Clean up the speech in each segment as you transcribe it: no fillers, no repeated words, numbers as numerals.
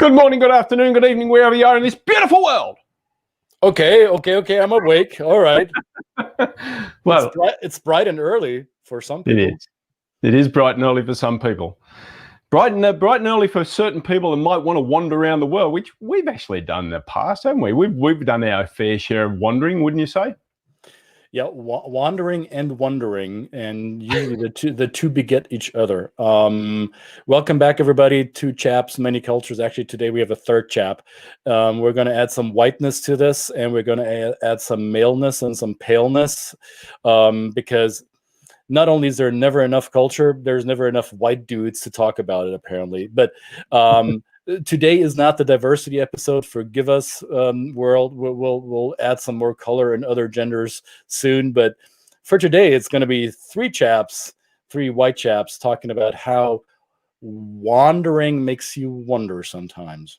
Good morning, good afternoon, good evening, wherever you are in this beautiful world. Okay. I'm awake. All right. Well, it's bright and early for some people. It is. It is bright and early for some people. Bright and early for certain people that might want to wander around the world, which we've actually done in the past, haven't we? We've done our fair share of wandering, wouldn't you say? Yeah, wandering and wondering, and usually the two beget each other. Welcome back, everybody, to Chaps, Many Cultures. Actually, today we have a third chap. We're going to add some whiteness to this, and we're going to add some maleness and some paleness, because not only is there never enough culture, there's never enough white dudes to talk about it, apparently. But today is not the diversity episode. Forgive us, world. We'll add some more color and other genders soon. But for today, it's going to be three white chaps talking about how wandering makes you wonder sometimes.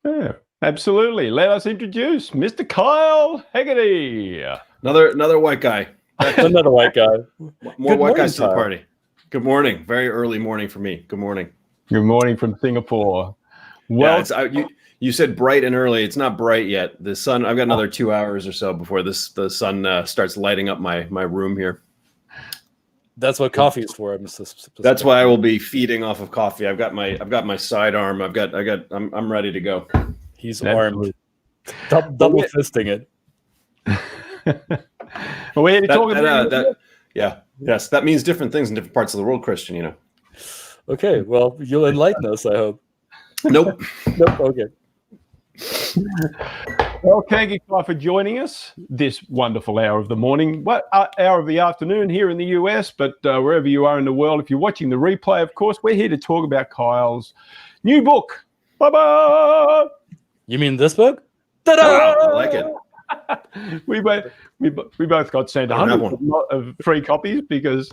Yeah, absolutely. Let us introduce Mr. Kyle Hegarty. Another white guy. Another white guy. More white guys to the party. Good morning. Very early morning for me. Good morning. Good morning from Singapore. Well, yeah, you said bright and early. It's not bright yet. The sun. I've got another 2 hours or so before the sun starts lighting up my room here. That's what coffee is for. That's why I will be feeding off of coffee. I've got my sidearm. I'm ready to go. He's armed. Double fisting it. We're here to talk about yes, that means different things in different parts of the world, Christian. You know. Okay, well, you'll enlighten us, I hope. Nope. Nope. Okay. Well, thank you, Kyle, for joining us this wonderful hour of the morning, hour of the afternoon here in the US, but wherever you are in the world, if you're watching the replay, of course, we're here to talk about Kyle's new book. Bye-bye. You mean this book? Ta-da! I like it. We both got sent 100 of free copies because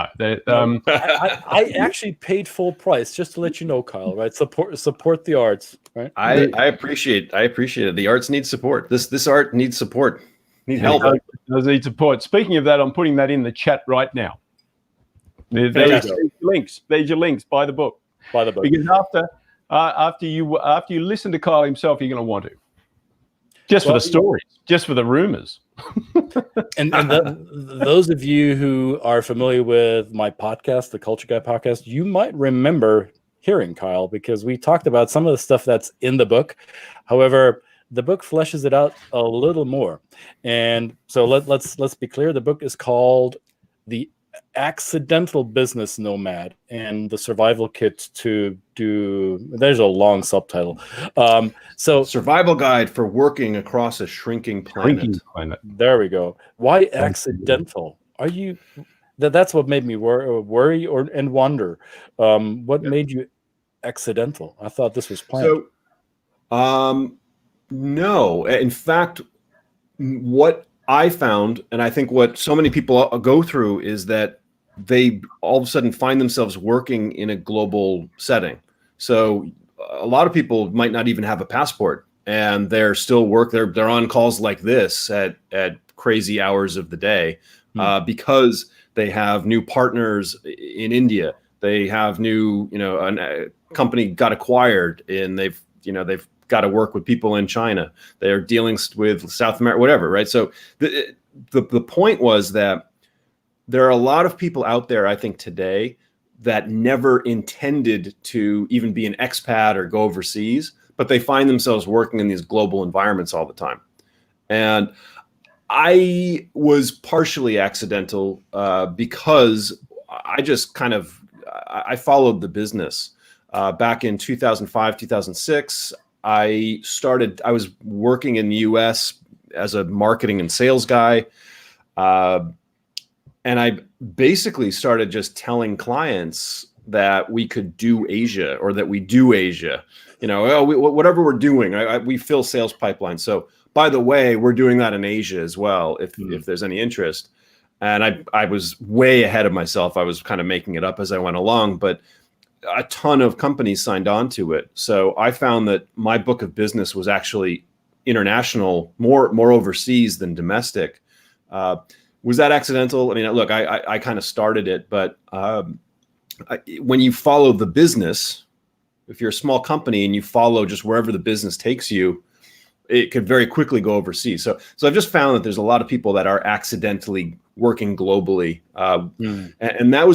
I actually paid full price, just to let you know, Kyle. Right, support the arts. Right, I appreciate it. The arts need support. This art needs support. Need help. It does need support. Speaking of that, I'm putting that in the chat right now. There's your links. There's your links. Buy the book. Buy the book. Because after you listen to Kyle himself, you're going to want to. Just for the stories, just for the rumors. and those of you who are familiar with my podcast, the Culture Guy podcast, you might remember hearing Kyle because we talked about some of the stuff that's in the book. However, the book fleshes it out a little more. And so let's be clear. The book is called The Accidental Business Nomad and the Survival Kit to do. There's a long subtitle. So survival guide for working across a shrinking planet. There we go. Why accidental? Are you? That's what made me worry and wonder. What made you accidental? I thought this was planned. So, no. In fact, what I found, and I think what so many people go through, is that they all of a sudden find themselves working in a global setting. So a lot of people might not even have a passport, and they're still they're on calls like this at crazy hours of the day, because they have new partners in India. They have new, a company got acquired, and they've got to work with people in China. They're dealing with South America, whatever, right? So the point was that there are a lot of people out there, I think, today that never intended to even be an expat or go overseas, but they find themselves working in these global environments all the time. And I was partially accidental because I just I followed the business. Back in 2005, 2006, I was working in the US as a marketing and sales guy. And I basically started just telling clients that we could do Asia, or that we do Asia, whatever we're doing, we fill sales pipelines. So by the way, we're doing that in Asia as well, if there's any interest. And I was way ahead of myself. I was kind of making it up as I went along, but a ton of companies signed on to it. So I found that my book of business was actually international, more overseas than domestic. Was that accidental? I mean, look, I kind of started it, but when you follow the business, if you're a small company and you follow just wherever the business takes you, it could very quickly go overseas. So I've just found that there's a lot of people that are accidentally working globally, and it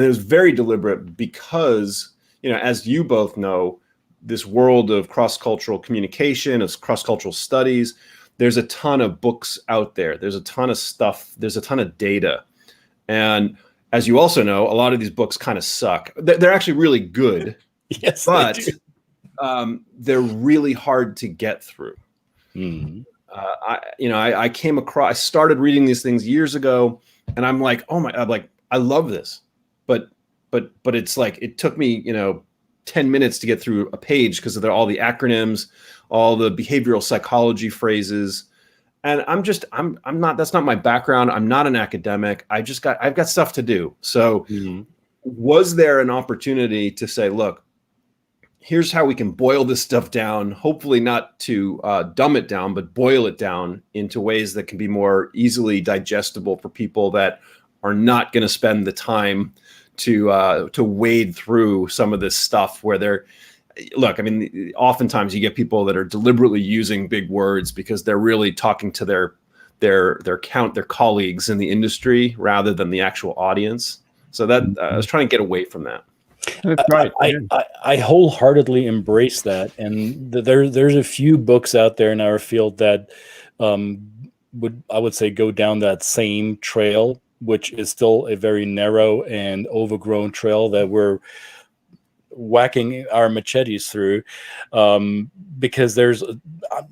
was very deliberate because, as you both know, this world of cross-cultural communication, of cross-cultural studies, there's a ton of books out there. There's a ton of stuff. There's a ton of data. And as you also know, a lot of these books kind of suck. They're actually really good, Yes, but they're really hard to get through. I started reading these things years ago, and I'm like, I love this, but it's like, it took me, 10 minutes to get through a page because of all the acronyms, all the behavioral psychology phrases. And that's not my background. I'm not an academic. I've got stuff to do. So was there an opportunity to say, look, here's how we can boil this stuff down, hopefully not to dumb it down, but boil it down into ways that can be more easily digestible for people that are not going to spend the time to wade through some of this stuff where oftentimes you get people that are deliberately using big words because they're really talking to their colleagues in the industry rather than the actual audience. So that I was trying to get away from that. That's right. I wholeheartedly embrace that, and there's a few books out there in our field that would say go down that same trail, which is still a very narrow and overgrown trail that we're whacking our machetes through, because there's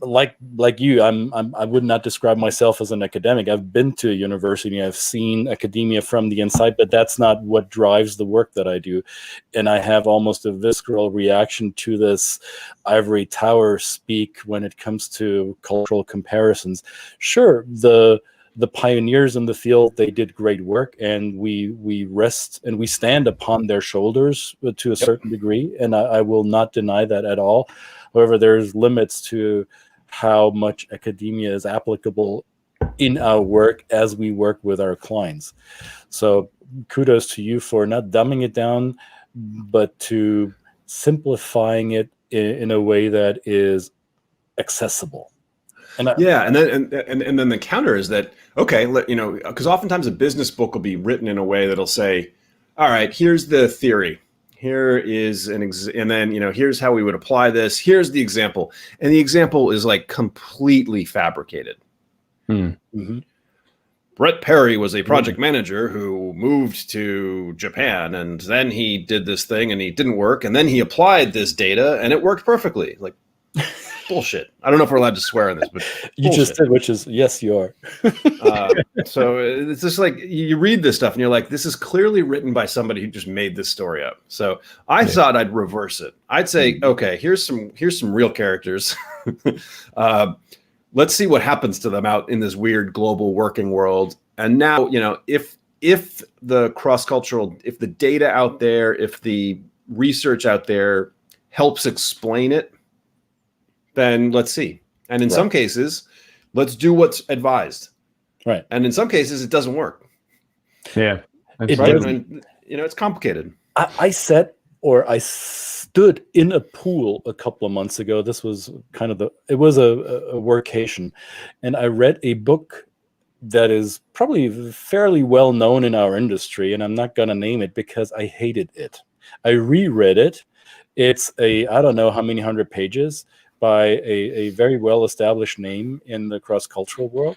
like you, I would not describe myself as an academic. I've been to a university, I've seen academia from the inside, but that's not what drives the work that I do. And I have almost a visceral reaction to this ivory tower speak when it comes to cultural comparisons. Sure, the pioneers in the field, they did great work, and we rest and we stand upon their shoulders to a certain degree, and I will not deny that at all. However, there's limits to how much academia is applicable in our work as we work with our clients. So kudos to you for not dumbing it down, but to simplifying it in a way that is accessible. And then the counter is that, okay, because oftentimes a business book will be written in a way that'll say, all right, here's the theory, here is and then here's how we would apply this, here's the example, and the example is like completely fabricated. Brett Parry was a project manager who moved to Japan, and then he did this thing and it didn't work, and then he applied this data and it worked perfectly. Like, bullshit. I don't know if we're allowed to swear on this, but you just did, which is, yes, you are. So it's just like, you read this stuff and you're like, this is clearly written by somebody who just made this story up. So I thought I'd reverse it. I'd say, okay, here's some real characters. Let's see what happens to them out in this weird global working world. And now, if the cross-cultural, if the data out there, if the research out there helps explain it, then let's see. And in some cases, let's do what's advised. Right. And in some cases, it doesn't work. Yeah. That's right. And, it's complicated. I stood in a pool a couple of months ago. This was it was a workation. And I read a book that is probably fairly well known in our industry. And I'm not going to name it because I hated it. I reread it. It's I don't know how many 100 pages, by a very well-established name in the cross-cultural world.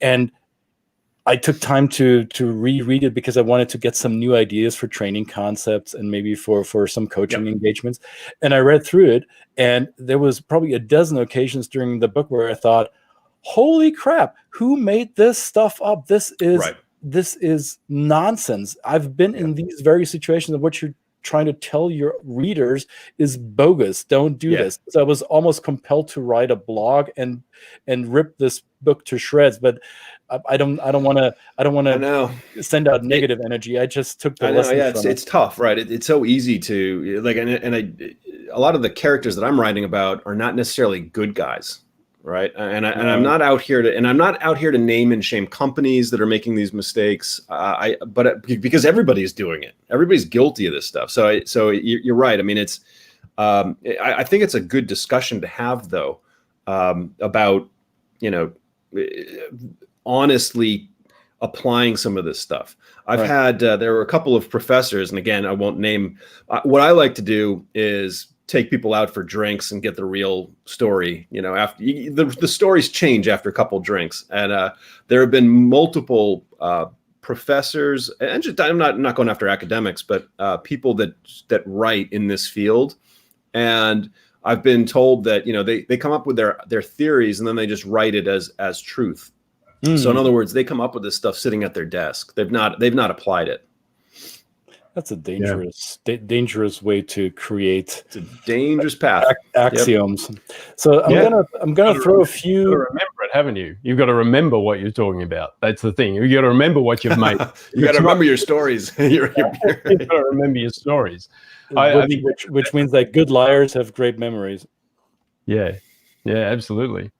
And I took time to reread it because I wanted to get some new ideas for training concepts and maybe for some coaching engagements. And I read through it, and there was probably a dozen occasions during the book where I thought, holy crap, who made this stuff up? This is nonsense. I've been in these very situations of what you're trying to tell your readers is bogus. Don't do this. So I was almost compelled to write a blog and rip this book to shreds. But I don't want to send out negative energy. I just took the lesson. Yeah, it's tough, right? It's so easy to a lot of the characters that I'm writing about are not necessarily good guys. Right. And I'm not out here to name and shame companies that are making these mistakes. But because everybody's doing it, everybody's guilty of this stuff. So you're right. I mean, I think it's a good discussion to have, though, about, honestly applying some of this stuff. I've had, there were a couple of professors, and again, I won't name, what I like to do is take people out for drinks and get the real story. After the stories change after a couple of drinks, and there have been multiple professors, and just, I'm not going after academics, but people that write in this field, and I've been told that they come up with their theories and then they just write it as truth. So in other words, they come up with this stuff sitting at their desk. They've not applied it. That's a dangerous way to create. It's a dangerous path. Axioms. Yep. So I'm gonna throw a few. You've got to remember it, haven't you? You've got to remember what you're talking about. That's the thing. You've got to remember what you've made. You got to remember your stories. You've got to remember your stories. I think which means that good liars have great memories. Yeah, absolutely.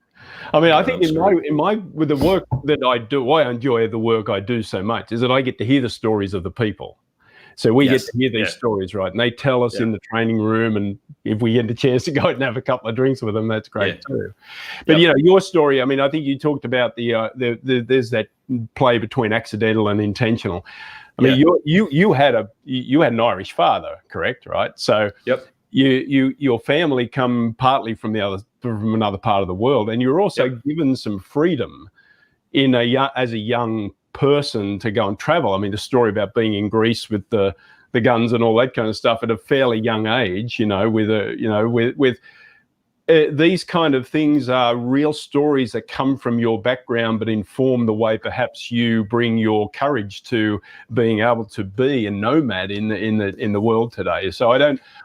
I mean, I think with the work that I do, why I enjoy the work I do so much is that I get to hear the stories of the people. So we get to hear these stories, right? And they tell us in the training room, and if we get a chance to go out and have a couple of drinks with them, that's great too. But your story, I mean, I think you talked about there's that play between accidental and intentional. I mean, you had an Irish father, correct? Right? So your family come partly from another part of the world, and you're also given some freedom as a young person to go and travel. I mean, the story about being in Greece with the guns and all that kind of stuff at a fairly young age, with these kind of things are real stories that come from your background, but inform the way perhaps you bring your courage to being able to be a nomad in the world today. So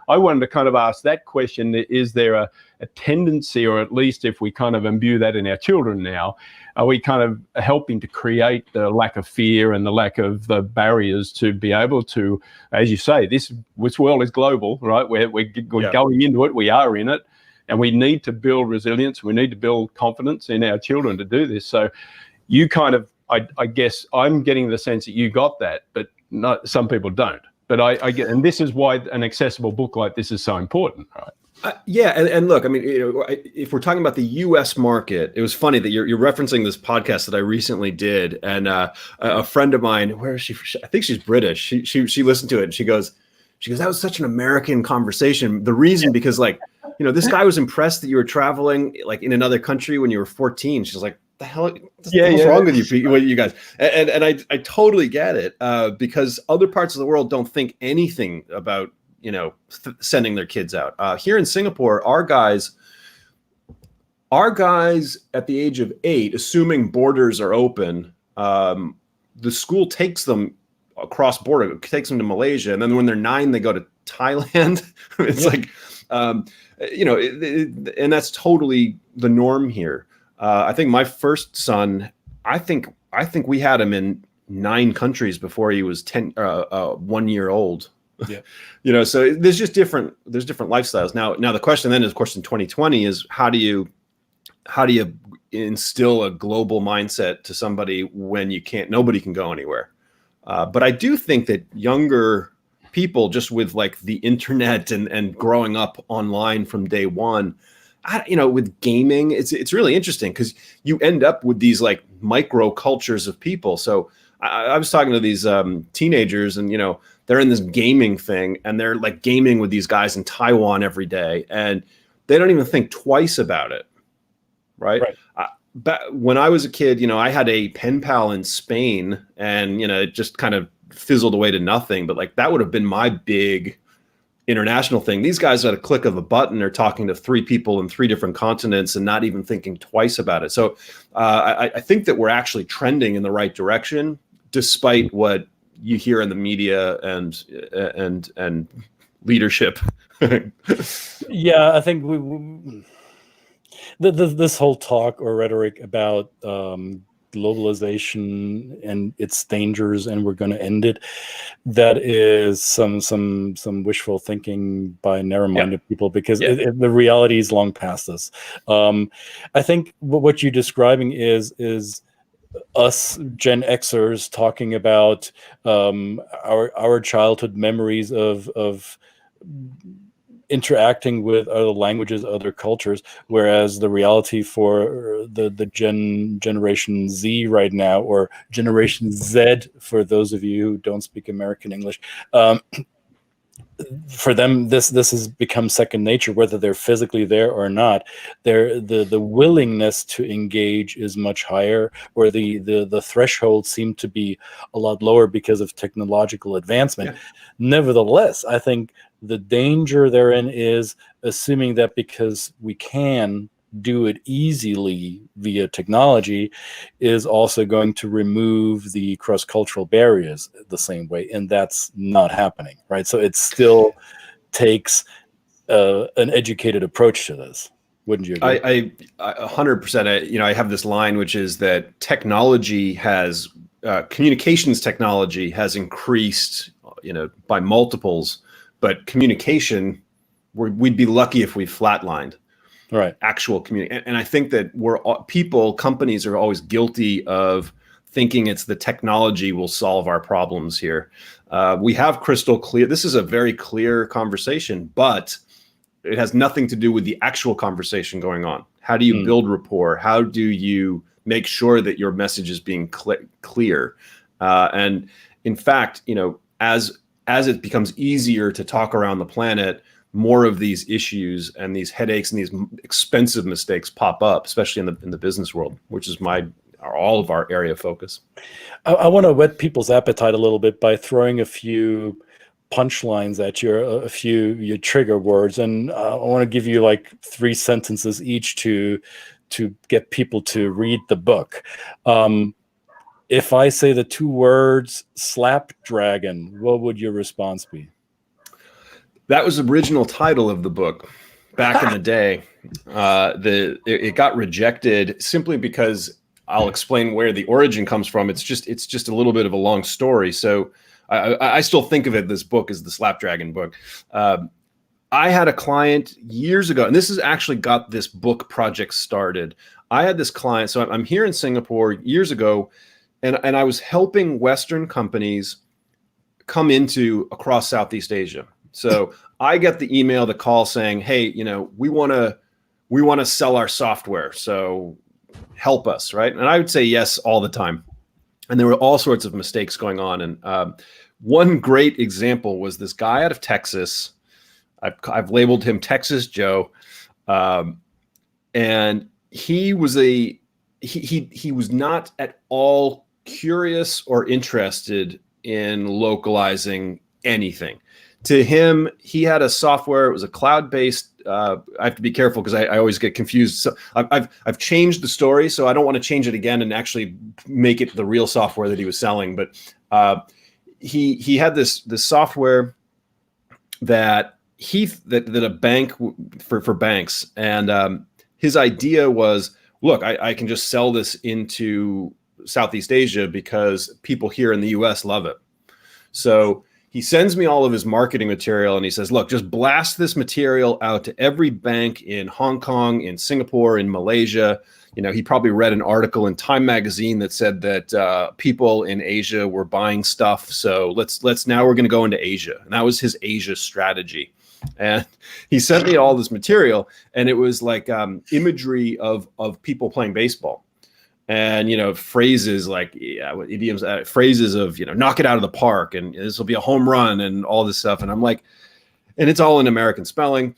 I wanted to kind of ask that question: is there a tendency, or at least if we kind of imbue that in our children now, are we kind of helping to create the lack of fear and the lack of the barriers to be able to, as you say, this world is global, right? We're going into it, we are in it, and we need to build resilience. We need to build confidence in our children to do this. So you kind of, I guess I'm getting the sense that you got that, but not, some people don't. But I get, and this is why an accessible book like this is so important, right? And look, I mean, if we're talking about the U.S. market, it was funny that you're referencing this podcast that I recently did, and a friend of mine, where is she? I think she's British. She listened to it, and she goes, that was such an American conversation. The reason, because this guy was impressed that you were traveling like in another country when you were 14. She's like, the hell, what's wrong with you guys? And I totally get it, because other parts of the world don't think anything about sending their kids out. Here in Singapore, our guys at the age of 8, assuming borders are open, the school takes them across border, takes them to Malaysia, and then when they're 9, they go to Thailand. It's like, and that's totally the norm here. I think my first son, I think we had him in 9 countries before he was 1 year old. Yeah. So there's different lifestyles. Now the question then is, of course, in 2020 is how do you instill a global mindset to somebody when nobody can go anywhere? But I do think that younger people, just with like the internet and growing up online from day one, with gaming, it's really interesting because you end up with these like micro cultures of people. So I was talking to these teenagers, and they're in this gaming thing, and they're like gaming with these guys in Taiwan every day, and they don't even think twice about it, right? But when I was a kid, I had a pen pal in Spain, and it just kind of fizzled away to nothing. But like that would have been my big international thing. These guys at a click of a button are talking to 3 people in 3 different continents and not even thinking twice about it. So I think that we're actually trending in the right direction, despite what you hear in the media and leadership. Yeah, I think this whole talk or rhetoric about globalization and its dangers, and we're going to end it, that is some wishful thinking by narrow-minded people, because the reality is long past us. I think what you're describing is us Gen Xers talking about our childhood memories of interacting with other languages, other cultures, whereas the reality for the generation Z right now, or Generation Z for those of you who don't speak American English, for them this has become second nature, whether they're physically there or not. The willingness to engage is much higher, or the threshold seem to be a lot lower because of technological advancement. Yeah. Nevertheless, I think the danger therein is assuming that because we can do it easily via technology is also going to remove the cross-cultural barriers the same way, and that's not happening, right? So it still takes an educated approach to this. Wouldn't you agree? I 100%. I have this line, which is that technology has communications technology has increased, by multiples, but communication, we'd be lucky if we flatlined. Right. Actual community. And I think that companies are always guilty of thinking it's the technology will solve our problems here. We have crystal clear. This is a very clear conversation, but it has nothing to do with the actual conversation going on. How do you build rapport? How do you make sure that your message is being clear? And in fact, as it becomes easier to talk around the planet, more of these issues and these headaches and these expensive mistakes pop up, especially in the business world, which is all of our area of focus. I want to whet people's appetite a little bit by throwing a few punchlines at you, a few your trigger words, and I want to give you like 3 sentences each to get people to read the book. If I say the 2 words "slapdragon," what would your response be? That was the original title of the book back in the day. It got rejected simply because I'll explain where the origin comes from. It's just a little bit of a long story. So I still think of this book as the Slapdragon book. I had a client years ago, and this has actually got this book project started. I had this client. So I'm here in Singapore years ago, and I was helping Western companies come into across Southeast Asia. So I get the email, the call saying, "Hey, we want to sell our software. So help us," right? And I would say yes all the time. And there were all sorts of mistakes going on. And one great example was this guy out of Texas. I've labeled him Texas Joe, and he was he was not at all curious or interested in localizing anything. To him, he had a software. It was a cloud-based. I have to be careful because I always get confused. So I've changed the story, so I don't want to change it again and actually make it the real software that he was selling. But he had this software that a bank for banks, and his idea was, look, I can just sell this into Southeast Asia because people here in the U.S. love it. So he sends me all of his marketing material and he says, look, just blast this material out to every bank in Hong Kong, in Singapore, in Malaysia. He probably read an article in Time magazine that said that people in Asia were buying stuff. So now we're going to go into Asia. And that was his Asia strategy. And he sent me all this material, and it was like imagery of people playing baseball. And, phrases like idioms, phrases of, knock it out of the park, and this will be a home run, and all this stuff. And I'm like, and it's all in American spelling.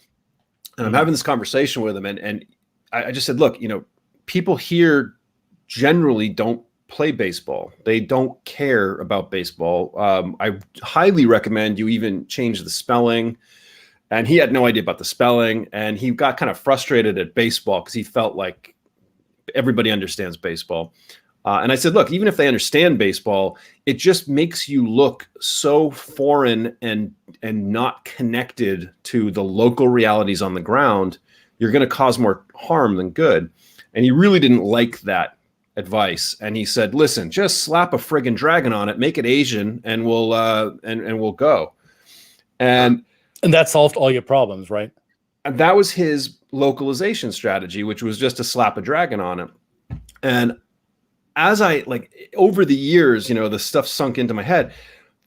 And I'm having this conversation with him. And I just said, look, people here generally don't play baseball. They don't care about baseball. I highly recommend you even change the spelling. And he had no idea about the spelling. And he got kind of frustrated at baseball because he felt like everybody understands baseball. And I said, look, even if they understand baseball, it just makes you look so foreign and not connected to the local realities on the ground. You're going to cause more harm than good. And he really didn't like that advice. And he said, listen, just slap a friggin' dragon on it, make it Asian, and we'll and we'll go. And that solved all your problems, right? And that was his localization strategy, which was just to slap a dragon on it. And as over the years, the stuff sunk into my head.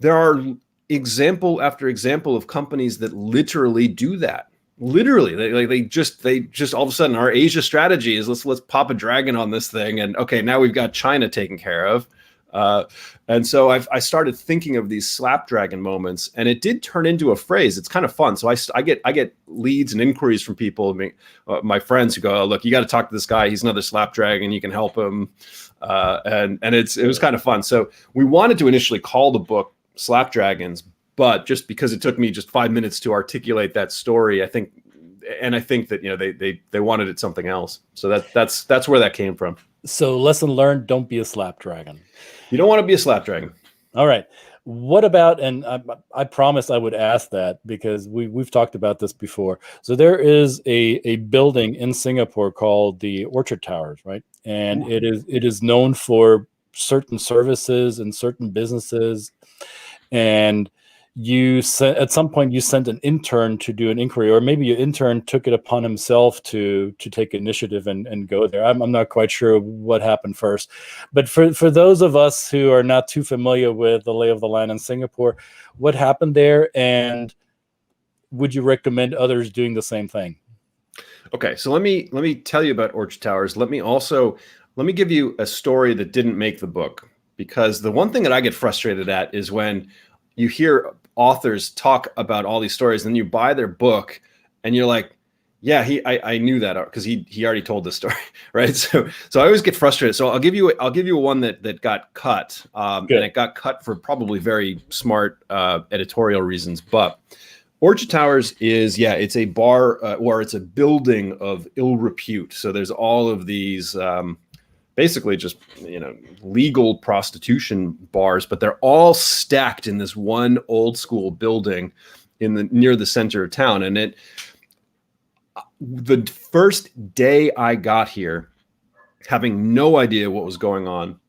There are example after example of companies that literally do that. Literally, they just all of a sudden, our Asia strategy is let's pop a dragon on this thing, and okay, now we've got China taken care of. And so I started thinking of these slapdragon moments, and it did turn into a phrase. It's kind of fun. So I get leads and inquiries from people, my friends, who go, oh, look, you got to talk to this guy. He's another slapdragon. You can help him. And it was kind of fun. So we wanted to initially call the book Slapdragons, but just because it took me just 5 minutes to articulate that story, I think that they wanted it something else. So that's where that came from. So lesson learned: don't be a slapdragon. You don't want to be a slapdragon. All right. What about, and I promised I would ask that because we've talked about this before. So there is a building in Singapore called the Orchard Towers, right? And it is known for certain services and certain businesses. And at some point you sent an intern to do an inquiry, or maybe your intern took it upon himself to take initiative and go there. I'm not quite sure what happened first, but for those of us who are not too familiar with the lay of the land in Singapore, what happened there, and would you recommend others doing the same thing? Okay, so let me tell you about Orchard Towers. Let me give you a story that didn't make the book, because the one thing that I get frustrated at is when you hear authors talk about all these stories, and then you buy their book and you're like, yeah, I knew that because he already told this story, right? So I always get frustrated. So I'll give you one that got cut, and it got cut for probably very smart editorial reasons. But Orchard Towers it's a bar, or it's a building of ill repute. So there's all of these basically just legal prostitution bars, but they're all stacked in this one old school building near the center of town. And the first day I got here, having no idea what was going on,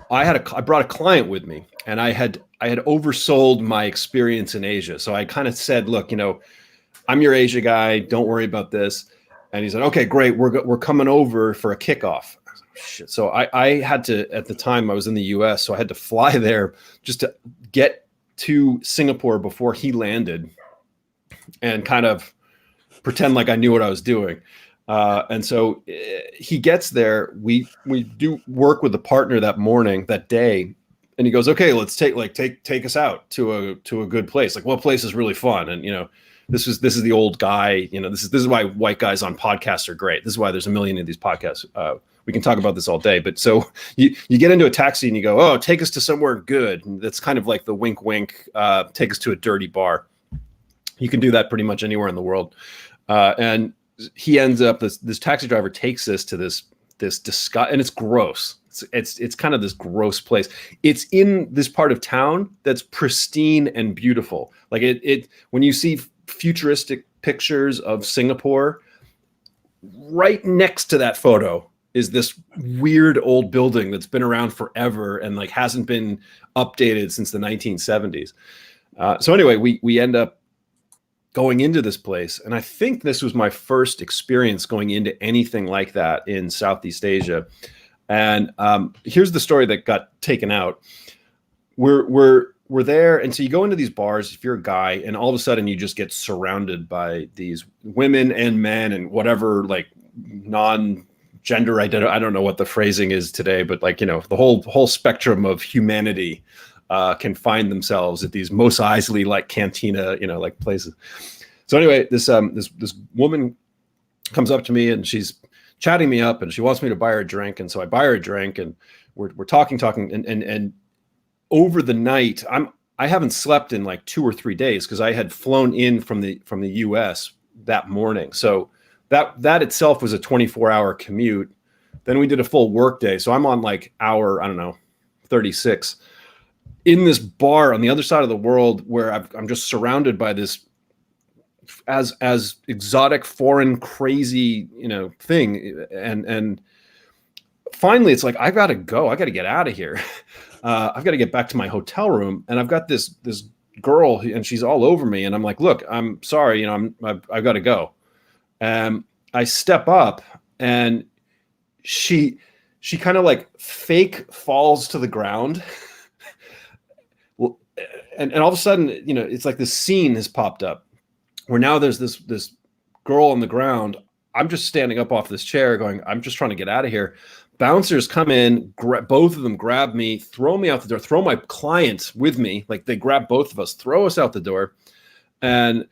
I brought a client with me, and I had oversold my experience in Asia. So I kind of said, look, I'm your Asia guy. Don't worry about this. And he said, okay, great. We're coming over for a kickoff. I was like, shit. So I had to, at the time I was in the US, so I had to fly there just to get to Singapore before he landed and kind of pretend like I knew what I was doing. And so he gets there. We do work with the partner that day. And he goes, okay, let's take us out to a good place. Like, what place is really fun? And, this is the old guy, this is why white guys on podcasts are great. This is why there's a million of these podcasts. We can talk about this all day, but so you get into a taxi and you go, oh, take us to somewhere good. And that's kind of like the wink, wink, take us to a dirty bar. You can do that pretty much anywhere in the world. And he ends up, this taxi driver takes us to this disgust, and it's gross. It's kind of this gross place. It's in this part of town that's pristine and beautiful. Like it when you see futuristic pictures of Singapore, right next to that photo is this weird old building that's been around forever and like hasn't been updated since the 1970s. So anyway, we end up going into this place, and I think this was my first experience going into anything like that in Southeast Asia. And here's the story that got taken out. We're there, and so you go into these bars if you're a guy, and all of a sudden you just get surrounded by these women and men and whatever, like non-gender identity. I don't know what the phrasing is today, but like the whole spectrum of humanity can find themselves at these Mos Eisley like cantina, like places. So anyway, this woman comes up to me and she's chatting me up, and she wants me to buy her a drink, and so I buy her a drink, and we're talking, and over the night, I haven't slept in like 2 or 3 days because I had flown in from the US that morning. So that itself was a 24-hour commute. Then we did a full work day. So I'm on like hour, 36 in this bar on the other side of the world where I'm just surrounded by this as exotic, foreign, crazy, thing. And finally it's like, I got to go. I got to get out of here. I've got to get back to my hotel room, and I've got this girl, and she's all over me. And I'm like, look, I'm sorry, I've got to go. I step up, and she kind of like fake falls to the ground. and all of a sudden, you know, it's like this scene has popped up where now there's this girl on the ground. I'm just standing up off this chair going, I'm just trying to get out of here. Bouncers come in, both of them grab me, throw me out the door, throw my client with me. Like they grab both of us, throw us out the door. And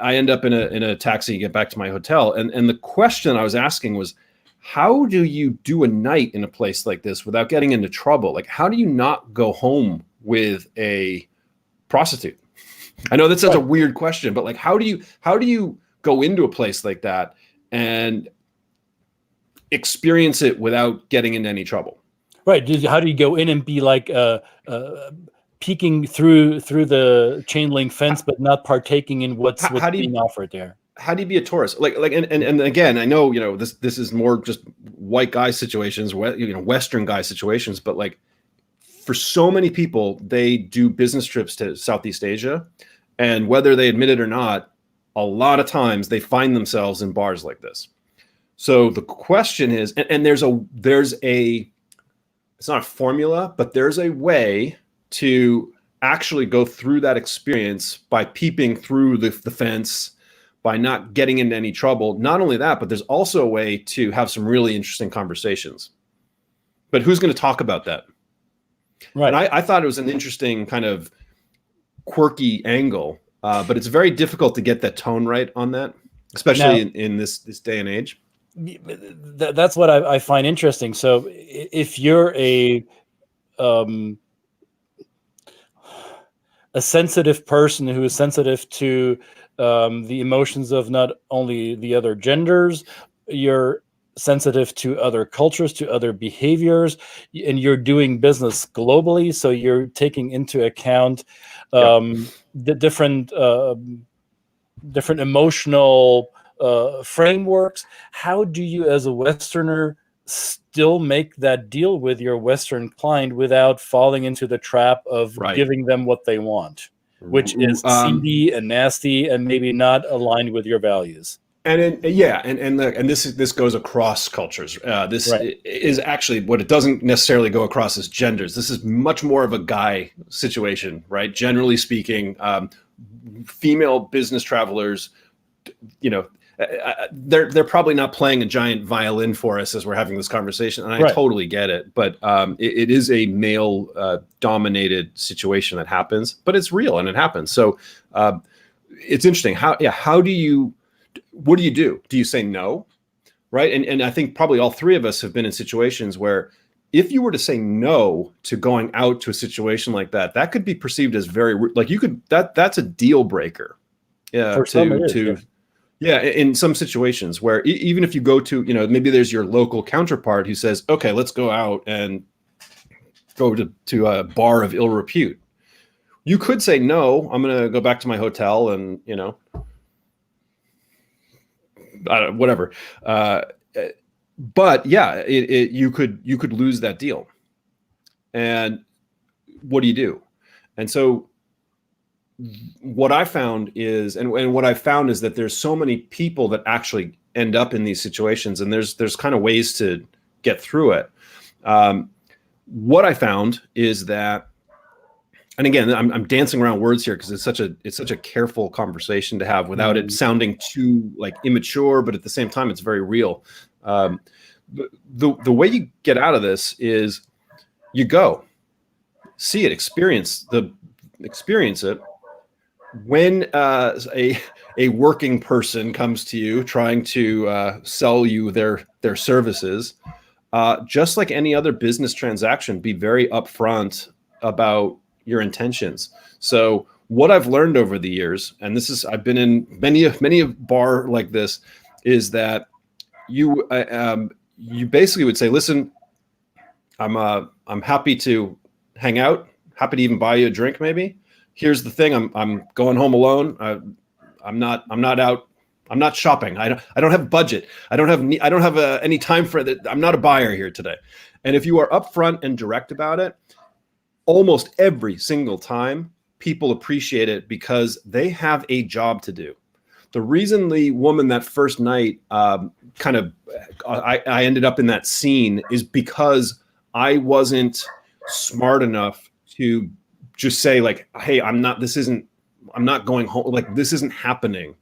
I end up in a taxi, get back to my hotel. And the question I was asking was, how do you do a night in a place like this without getting into trouble? Like, how do you not go home with a prostitute? I know that's such a weird question, but like, how do you go into a place like that and experience it without getting into any trouble? Right. How do you go in and be like peeking through the chain link fence, but not partaking in what's being offered there? How do you be a tourist? And again, I know, you know, this is more just white guy situations, you know, Western guy situations, but like for so many people, they do business trips to Southeast Asia, and whether they admit it or not, a lot of times they find themselves in bars like this. So the question is, and there's a, it's not a formula, but there's a way to actually go through that experience by peeping through the fence, by not getting into any trouble. Not only that, but there's also a way to have some really interesting conversations. But who's going to talk about that? Right. And I thought it was an interesting kind of quirky angle, but it's very difficult to get that tone right on that, especially in this day and age. That's what I find interesting. So if you're a sensitive person who is sensitive to the emotions of not only the other genders, you're sensitive to other cultures, to other behaviors, and you're doing business globally, so you're taking into account the different emotional frameworks. How do you, as a Westerner, still make that deal with your Western client without falling into the trap of giving them what they want, which is seedy and nasty and maybe not aligned with your values? And this goes across cultures. This is actually what it doesn't necessarily go across as genders. This is much more of a guy situation, right? Generally speaking, female business travelers, you know, they're probably not playing a giant violin for us as we're having this conversation, and I totally get it. But it is a male dominated situation that happens, but it's real and it happens. So it's interesting. What do you do? Do you say no? Right. And I think probably all three of us have been in situations where if you were to say no to going out to a situation like that, that could be perceived as very, like you could, that's a deal breaker. Yeah. In some situations where even if you go to, you know, maybe there's your local counterpart who says, okay, let's go out and go to a bar of ill repute. You could say, no, I'm going to go back to my hotel and, you know, whatever. But yeah, you could lose that deal. And what do you do? And so what I found is, and what I found is that there's so many people that actually end up in these situations, and there's kind of ways to get through it. What I found is that, and again, I'm dancing around words here because it's such a careful conversation to have without it sounding too like immature, but at the same time, it's very real. The way you get out of this is you go see it, experience it. When a working person comes to you trying to sell you their services, just like any other business transaction, be very upfront about your intentions. So what I've learned over the years, and I've been in many a bar like this, is that you basically would say, listen, I'm happy to hang out, happy to even buy you a drink maybe. Here's the thing, I'm going home alone. I'm not out. I'm not shopping. I don't have budget. I don't have any time for that. I'm not a buyer here today. And if you are upfront and direct about it, almost every single time people appreciate it because they have a job to do. The reason the woman that first night I ended up in that scene is because I wasn't smart enough to just say like, hey, I'm not going home. Like, this isn't happening.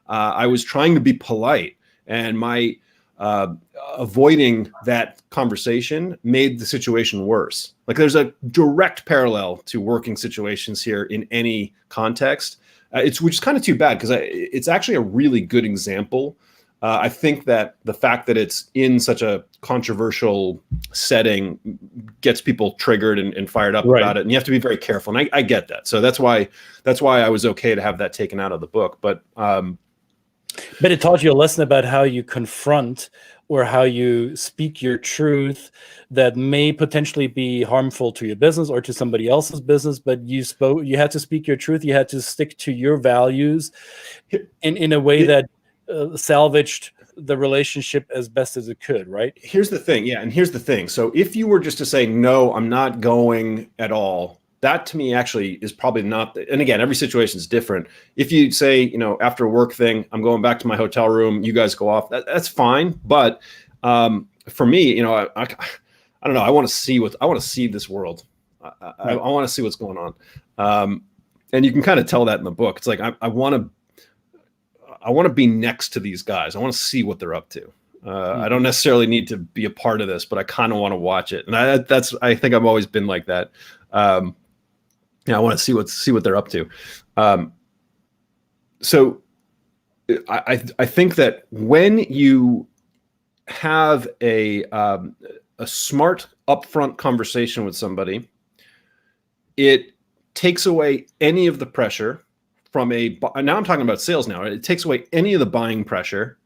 I was trying to be polite, and my avoiding that conversation made the situation worse. Like, there's a direct parallel to working situations here in any context. Which is kind of too bad, because it's actually a really good example. I think that the fact that it's in such a controversial setting gets people triggered and fired up about it, and you have to be very careful. And I get that, so that's why I was okay to have that taken out of the book. But it taught you a lesson about how you confront or how you speak your truth that may potentially be harmful to your business or to somebody else's business, but you had to speak your truth. You had to stick to your values in a way that salvaged the relationship as best as it could, right? Here's the thing. Yeah. And here's the thing. So if you were just to say, no, I'm not going at all, that to me actually is probably not, and again, every situation is different. If you say, after a work thing, I'm going back to my hotel room, you guys go off, that's fine. But for me, I don't know. I want to see this world. I want to see what's going on. And you can kind of tell that in the book. It's like, I want to be next to these guys. I want to see what they're up to. I don't necessarily need to be a part of this, but I kind of want to watch it. And I think I've always been like that. I want to see what they're up to. So I think that when you have a smart upfront conversation with somebody, it takes away any of the pressure from now I'm talking about sales now. Right? It takes away any of the buying pressure,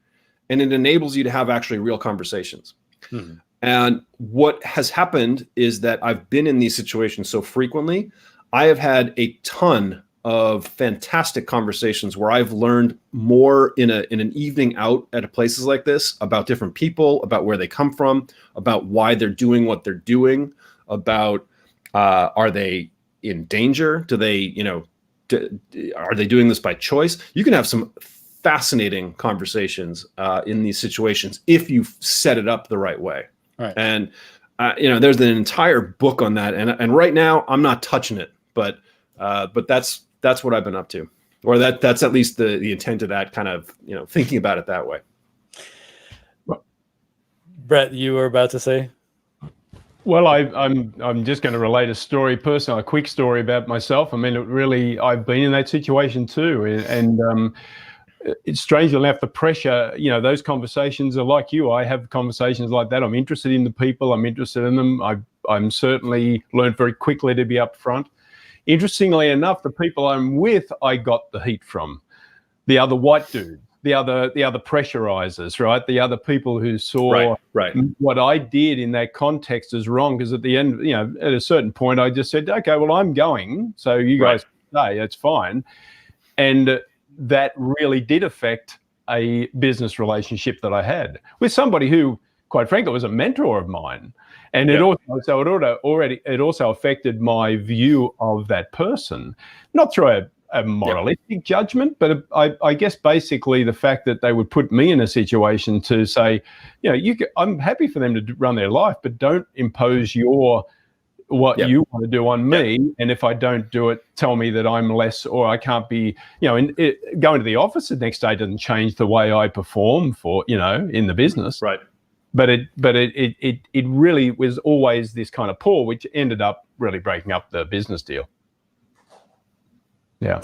and it enables you to have actually real conversations. Mm-hmm. And what has happened is that I've been in these situations so frequently. I have had a ton of fantastic conversations where I've learned more in an evening out at places like this about different people, about where they come from, about why they're doing what they're doing, about are they in danger? Do they, are they doing this by choice? You can have some fascinating conversations in these situations if you set it up the right way. Right. And there's an entire book on that, and right now I'm not touching it, but that's what I've been up to, or that's at least the intent of that, kind of thinking about it that way. Brett, you were about to say? Well, I'm just going to relate a story, a quick story about myself. I mean, I've been in that situation too, and it's strangely enough, the pressure, those conversations are like you. I have conversations like that. I'm interested in the people. I'm interested in them. I'm certainly learned very quickly to be upfront. Interestingly enough, the people I'm with, I got the heat from. The other white dude, the other pressurizers, right? The other people who saw what I did in that context as wrong. Because at the end, at a certain point, I just said, okay, well, I'm going, so you guys stay. It's fine. And that really did affect a business relationship that I had with somebody who, quite frankly, was a mentor of mine. And it also affected my view of that person, not through a moralistic judgment, but I guess basically the fact that they would put me in a situation to say, I'm happy for them to run their life, but don't impose what you want to do on me. And if I don't do it, tell me that I'm less, or I can't be, going to the office the next day doesn't change the way I perform in the business. Right. But it really was always this kind of pull, which ended up really breaking up the business deal. Yeah.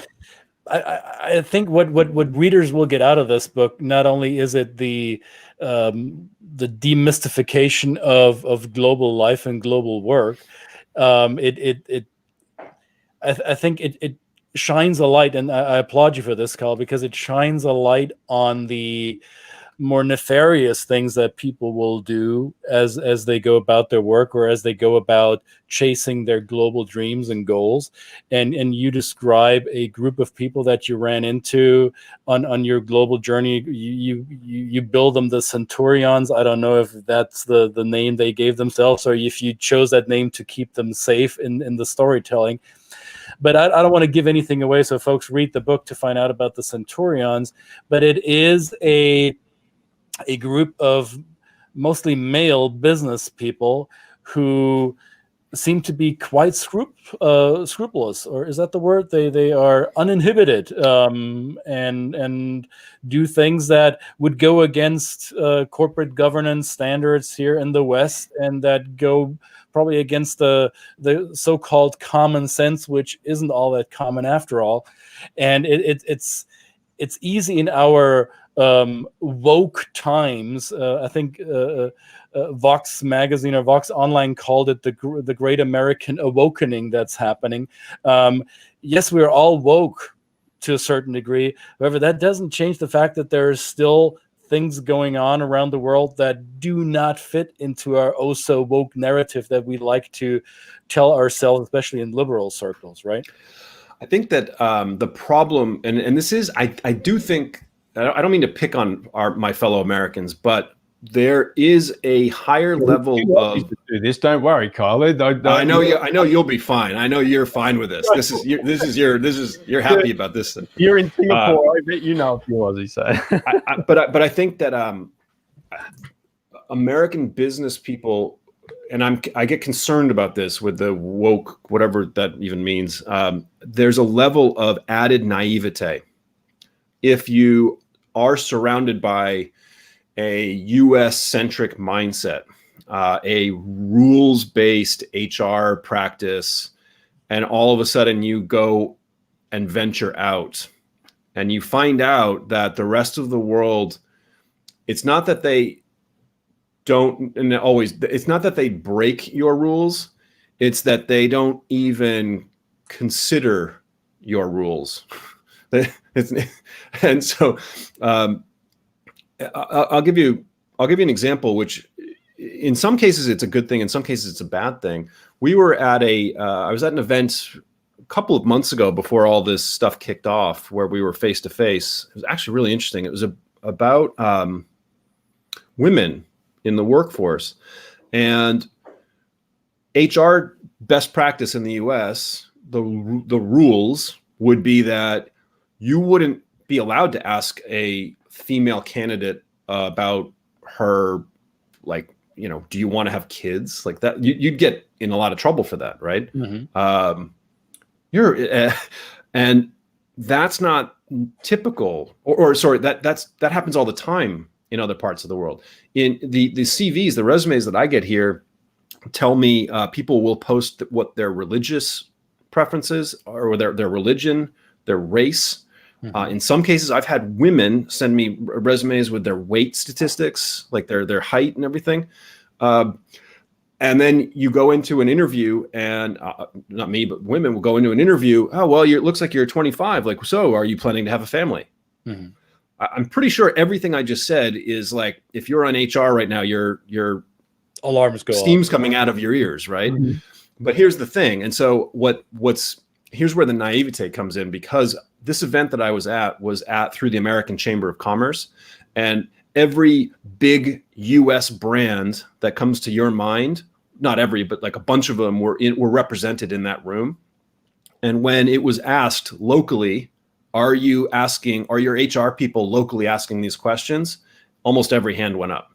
I think what readers will get out of this book, not only is it the demystification of global life and global work, I think it shines a light, and I applaud you for this, Kyle, because it shines a light on the more nefarious things that people will do as they go about their work, or as they go about chasing their global dreams and goals. And you describe a group of people that you ran into on your global journey. You build them the Centurions. I don't know if that's the name they gave themselves, or if you chose that name to keep them safe in the storytelling. But I don't want to give anything away, so folks read the book to find out about the Centurions. But it is a group of mostly male business people who seem to be quite scrupulous, or is that the word? They are uninhibited, and do things that would go against corporate governance standards here in the West, and that go probably against the so-called common sense, which isn't all that common after all. And it's easy in our woke times. I think Vox magazine or Vox Online called it the Great American Awakening that's happening. Yes, we're all woke to a certain degree. However, that doesn't change the fact that there are still things going on around the world that do not fit into our oh so woke narrative that we like to tell ourselves, especially in liberal circles, right? I think that the problem, and this is, I do think, I don't mean to pick on my fellow Americans, but there is a higher level of do this. Don't worry, Kyle. I know you'll be fine. I know you're fine with this. You're happy about this. You're in Singapore. I bet you know a few Aussies. So. But I think that American business people, and I get concerned about this with the woke, whatever that even means. There's a level of added naivete if you are surrounded by a US-centric mindset, a rules-based HR practice, and all of a sudden you go and venture out and you find out that the rest of the world, it's not that they don't, and it's not that they break your rules, it's that they don't even consider your rules. And so I'll give you an example, which in some cases it's a good thing, in some cases it's a bad thing. We were at I was at an event a couple of months ago before all this stuff kicked off, where we were face to face. It was actually really interesting. It was about women in the workforce, and HR best practice in the US. The rules would be that you wouldn't be allowed to ask a female candidate about her, like, do you want to have kids? Like that, you'd get in a lot of trouble for that, right? Mm-hmm. And that's not typical, or sorry, that happens all the time in other parts of the world. In the CVs, the resumes that I get here tell me people will post what their religious preferences are, or their religion, their race. In some cases, I've had women send me resumes with their weight statistics, like their height and everything. And then you go into an interview, and not me, but women will go into an interview. Oh, well, it looks like you're 25. Like, so are you planning to have a family? Mm-hmm. I'm pretty sure everything I just said is like, if you're on HR right now, your alarms go steam's off. Coming out of your ears, right? Mm-hmm. But here's the thing. And so here's where the naivete comes in, because this event that I was at through the American Chamber of Commerce, and every big US brand that comes to your mind, not every, but like a bunch of them were represented in that room. And when it was asked locally, are your HR people locally asking these questions? Almost every hand went up.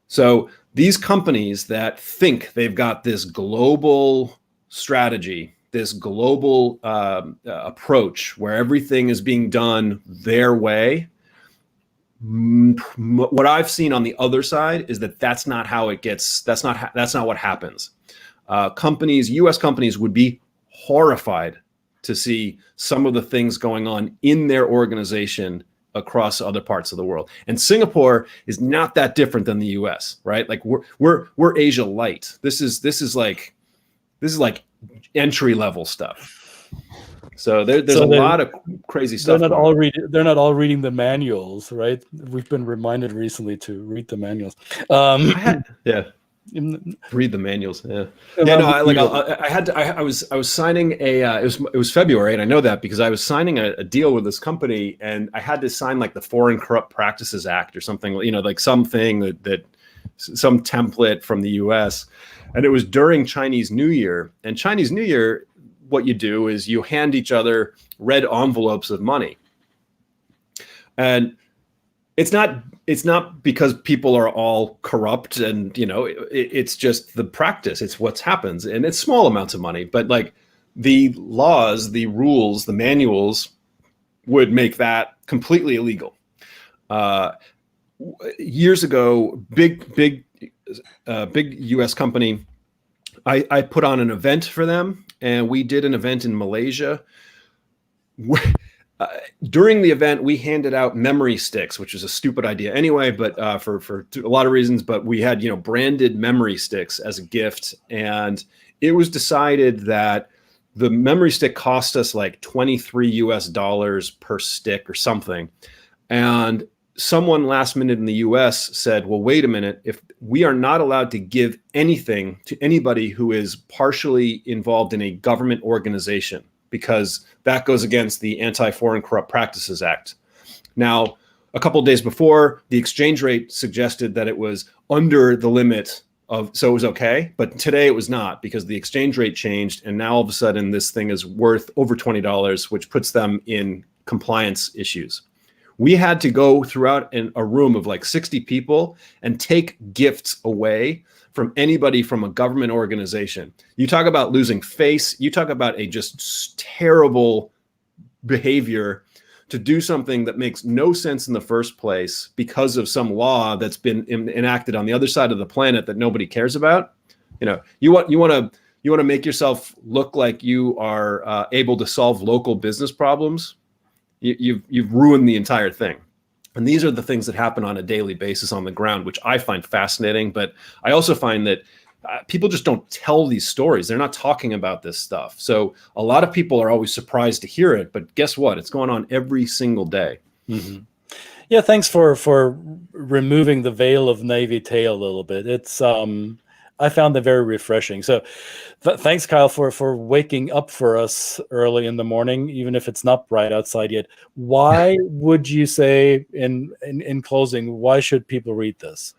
So these companies that think they've got this global strategy, this global approach where everything is being done their way, what I've seen on the other side is that's not how it gets. That's not what happens. US companies would be horrified to see some of the things going on in their organization across other parts of the world. And Singapore is not that different than the US, right? Like we're Asia light. This is like entry level stuff. So there's a lot of crazy stuff. They're not all reading the manuals, right? We've been reminded recently to read the manuals. Read the manuals. Yeah. I was signing it was February, and I know that because I was signing a deal with this company, and I had to sign like the Foreign Corrupt Practices Act or something, like something that some template from the US. And it was during Chinese New Year. And Chinese New Year, what you do is you hand each other red envelopes of money. And It's not because people are all corrupt and, it's just the practice. It's what happens. And it's small amounts of money, but like the laws, the rules, the manuals would make that completely illegal. Years ago, big US company, I put on an event for them, and we did an event in Malaysia. During the event, we handed out memory sticks, which was a stupid idea anyway, but for a lot of reasons. But we had branded memory sticks as a gift, and it was decided that the memory stick cost us like $23 per stick or something. And someone last minute in the US said, well, wait a minute, if we are not allowed to give anything to anybody who is partially involved in a government organization, because that goes against the Anti-Foreign Corrupt Practices Act. Now, a couple of days before, the exchange rate suggested that it was under the limit so it was okay. But today it was not, because the exchange rate changed. And now all of a sudden this thing is worth over $20, which puts them in compliance issues. We had to go throughout a room of like 60 people and take gifts away from anybody from a government organization. You talk about losing face. You talk about a just terrible behavior to do something that makes no sense in the first place because of some law that's been enacted on the other side of the planet that nobody cares about. You want to make yourself look like you are able to solve local business problems. You've ruined the entire thing. And these are the things that happen on a daily basis on the ground, which I find fascinating. But I also find that people just don't tell these stories. They're not talking about this stuff. So a lot of people are always surprised to hear it. But guess what? It's going on every single day. Mm-hmm. Yeah, thanks for removing the veil of naivete a little bit. It's I found that very refreshing. So thanks, Kyle, for waking up for us early in the morning, even if it's not bright outside yet. Why would you say, in closing, why should people read this?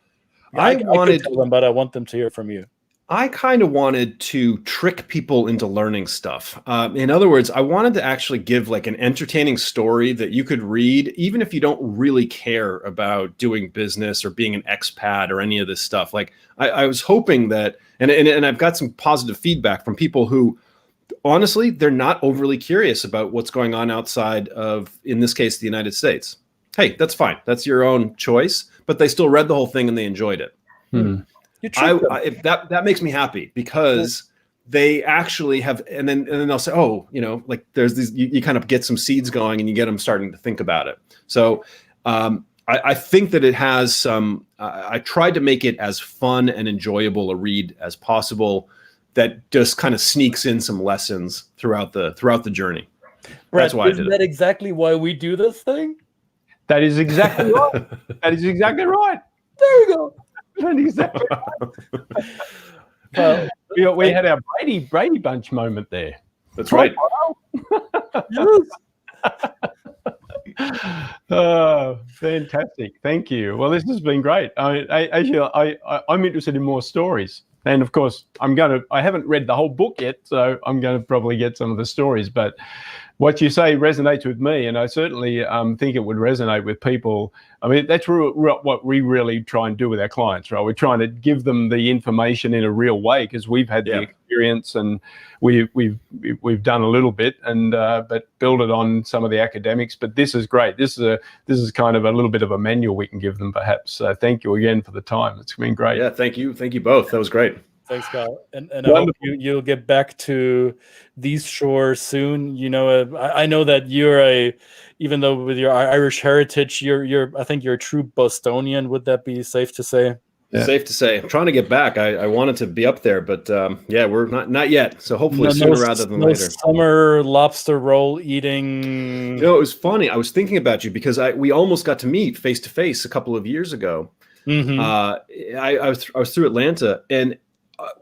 I could tell them, but I want them to hear from you. I kind of wanted to trick people into learning stuff. In other words, I wanted to actually give like an entertaining story that you could read, even if you don't really care about doing business or being an expat or any of this stuff. Like I was hoping that, and I've got some positive feedback from people who, honestly, they're not overly curious about what's going on outside of, in this case, the United States. Hey, that's fine. That's your own choice. But they still read the whole thing and they enjoyed it. That makes me happy, because they actually have, and then they'll say, oh, like there's these, you kind of get some seeds going and you get them starting to think about it. So I think that it has some, I tried to make it as fun and enjoyable a read as possible that just kind of sneaks in some lessons throughout the journey. Right. That's why I did it. Isn't that exactly why we do this thing? That is exactly right. That is exactly right. There we go. That is exactly right. We had our Brady Bunch moment there. That's right. Oh, fantastic. Thank you. Well, this has been great. I'm interested in more stories. And of course, I haven't read the whole book yet, so I'm going to probably get some of the stories. But what you say resonates with me, and I certainly think it would resonate with people. I mean, that's what we really try and do with our clients, right? We're trying to give them the information in a real way, because we've had the experience, and we've done a little bit, and but build it on some of the academics. But this is great. This is kind of a little bit of a manual we can give them, perhaps. So thank you again for the time. It's been great. Yeah, thank you both. That was great. Thanks, Kyle. And I hope you'll get back to these shores soon. I know that you're even though with your Irish heritage, I think you're a true Bostonian. Would that be safe to say? Yeah. Safe to say. I'm trying to get back. I wanted to be up there, but we're not yet. So hopefully sooner rather than later. Summer lobster roll eating. It was funny. I was thinking about you because we almost got to meet face to face a couple of years ago. Mm-hmm. I was through Atlanta, and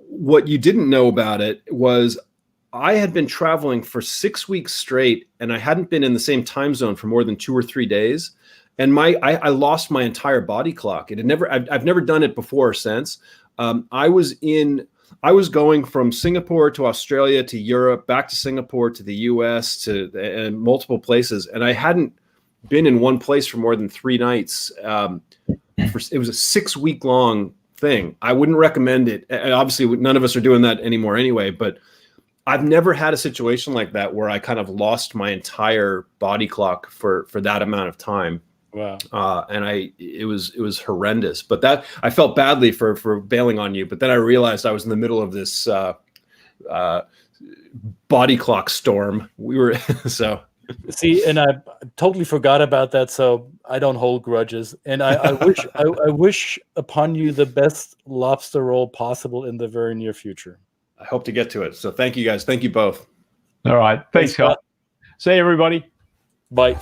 what you didn't know about it was I had been traveling for 6 weeks straight, and I hadn't been in the same time zone for more than 2 or 3 days. And I lost my entire body clock. I've never done it before or since. I was going from Singapore to Australia to Europe, back to Singapore to the US and multiple places. And I hadn't been in one place for more than 3 nights. It was a 6-week long thing. I wouldn't recommend it. And obviously, none of us are doing that anymore anyway, but I've never had a situation like that where I kind of lost my entire body clock for that amount of time. Wow. And it was horrendous, but that I felt badly for bailing on you, but then I realized I was in the middle of this body clock storm. We were so. See, and I totally forgot about that, so I don't hold grudges. And I wish I wish upon you the best lobster roll possible in the very near future. I hope to get to it. So thank you guys. Thank you both. All right. Thanks, Kyle. See you, everybody. Bye.